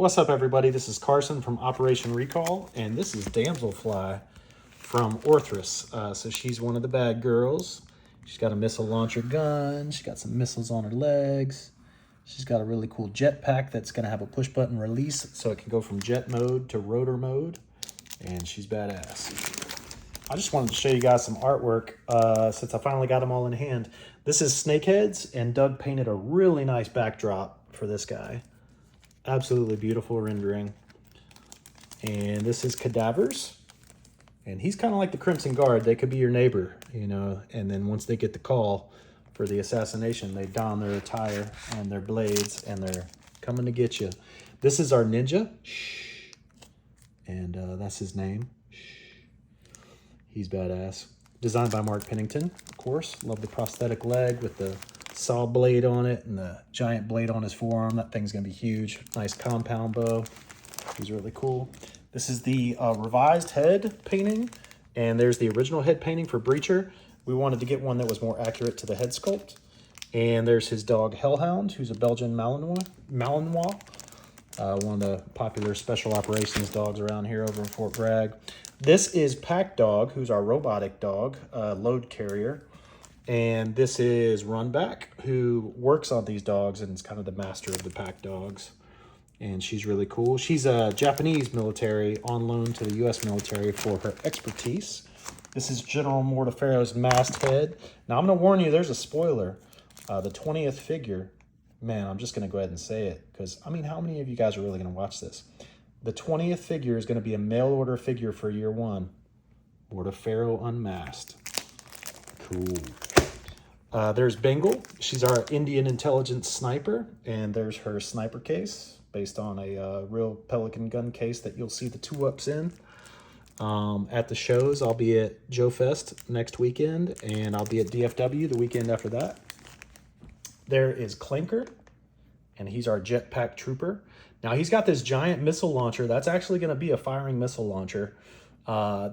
What's up, everybody? This is Carson from Operation Recall, and this is Damselfly from Orthrus. So she's one of the bad girls. She's got a missile launcher gun. She's got some missiles on her legs. She's got a really cool jetpack that's going to have a push-button release, so it can go from jet mode to rotor mode, and she's badass. I just wanted to show you guys some artwork since I finally got them all in hand. This is Snakeheads, and Doug painted a really nice backdrop for this guy. Absolutely beautiful rendering. And this is Cadavers, and he's kind of like the Crimson Guard. They could be your neighbor, you know, and then once they get the call for the assassination, they don their attire and their blades, and they're coming to get you. This is our ninja, Shh. And that's his name. Shh. He's badass. Designed by Mark Pennington, of course. Love the prosthetic leg with the saw blade on it and the giant blade on his forearm. That thing's gonna be huge. Nice compound bow. He's really cool. This is the revised head painting, and there's the original head painting for Breacher. We wanted to get one that was more accurate to the head sculpt. And there's his dog Hellhound, who's a Belgian Malinois. One of the popular special operations dogs around here over in Fort Bragg. This is Pack Dog, who's our robotic dog, load carrier. And this is Runback, who works on these dogs and is kind of the master of the pack dogs. And she's really cool. She's a Japanese military on loan to the U.S. military for her expertise. This is General Mortafero's masthead. Now, I'm going to warn you, there's a spoiler. The 20th figure, man, I'm just going to go ahead and say it, because, I mean, how many of you guys are really going to watch this? The 20th figure is going to be a mail order figure for year one. Mortafero unmasked. Cool. There's Bengal. She's our Indian intelligence sniper, and there's her sniper case based on a real Pelican gun case that you'll see the 2-ups in. At the shows, I'll be at Joe Fest next weekend, and I'll be at DFW the weekend after that. There is Clanker, and he's our jetpack trooper. Now, he's got this giant missile launcher. That's actually going to be a firing missile launcher.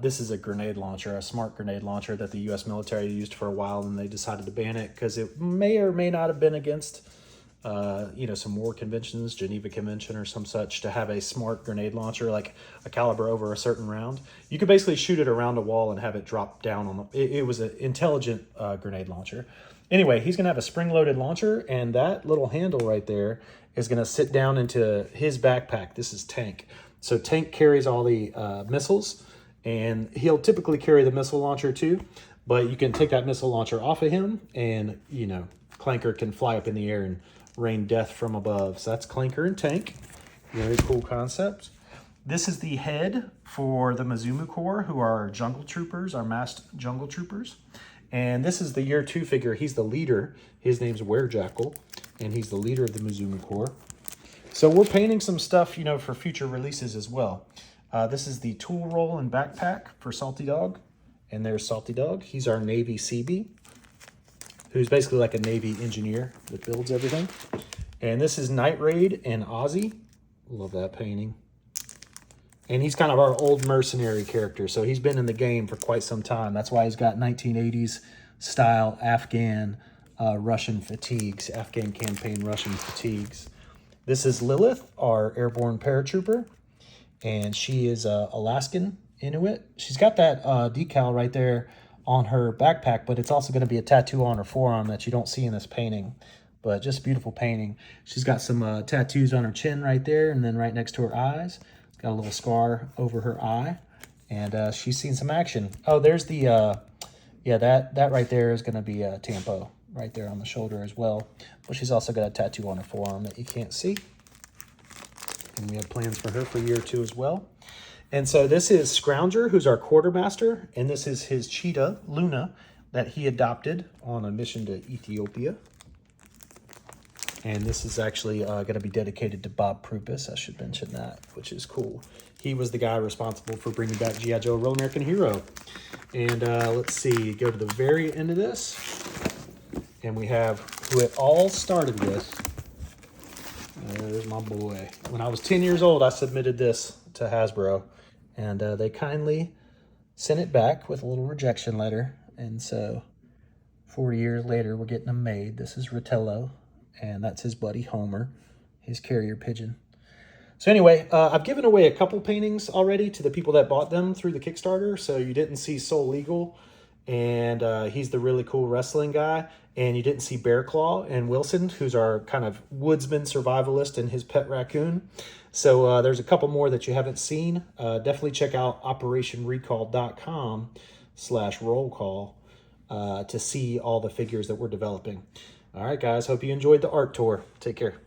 This is a grenade launcher, a smart grenade launcher that the U.S. military used for a while, and they decided to ban it because it may or may not have been against, some war conventions, Geneva Convention or some such, to have a smart grenade launcher, like a caliber over a certain round. You could basically shoot it around a wall and have it drop down on it was an intelligent grenade launcher. Anyway, he's going to have a spring-loaded launcher, and that little handle right there is going to sit down into his backpack. This is Tank. So Tank carries all the missiles, and he'll typically carry the missile launcher too, but you can take that missile launcher off of him, and, you know, Clanker can fly up in the air and rain death from above. So that's Clanker and Tank. Very cool concept. This is the head for the Mizumu Corps, who are our jungle troopers, our masked jungle troopers. And this is the year 2 figure. He's the leader. His name's Werejackal, and he's the leader of the Mizumu Corps. So we're painting some stuff, you know, for future releases as well. This is the tool roll and backpack for Salty Dog. And there's Salty Dog. He's our Navy Seabee, who's basically like a Navy engineer that builds everything. And this is Night Raid and Ozzy. Love that painting. And he's kind of our old mercenary character. So he's been in the game for quite some time. That's why he's got 1980s style Afghan Russian fatigues, Afghan campaign Russian fatigues. This is Lilith, our airborne paratrooper. And she is Alaskan Inuit. She's got that decal right there on her backpack, but it's also going to be a tattoo on her forearm that you don't see in this painting. But just beautiful painting. She's got some tattoos on her chin right there, and then right next to her eyes. It's got a little scar over her eye, and she's seen some action. Oh, there's the, that right there is going to be a Tampo right there on the shoulder as well. But she's also got a tattoo on her forearm that you can't see. And we have plans for her for year 2 as well. And so this is Scrounger, who's our quartermaster, and this is his cheetah, Luna, that he adopted on a mission to Ethiopia. And this is actually going to be dedicated to Bob Prupus. I should mention that, which is cool. He was the guy responsible for bringing back G.I. Joe, Real American Hero. And let's see, go to the very end of this. And we have who it all started with. There's my boy. When I was 10 years old, I submitted this to Hasbro. And they kindly sent it back with a little rejection letter. And so 40 years later, we're getting them made. This is Rottello, and that's his buddy Homer, his carrier pigeon. So anyway, I've given away a couple paintings already to the people that bought them through the Kickstarter. So you didn't see Soul Legal, and he's the really cool wrestling guy. And you didn't see Bear Claw and Wilson, who's our kind of woodsman survivalist, and his pet raccoon. So there's a couple more that you haven't seen. Definitely check out operationrecall.com/roll call to see all the figures that we're developing. All right, guys. Hope you enjoyed the art tour. Take care.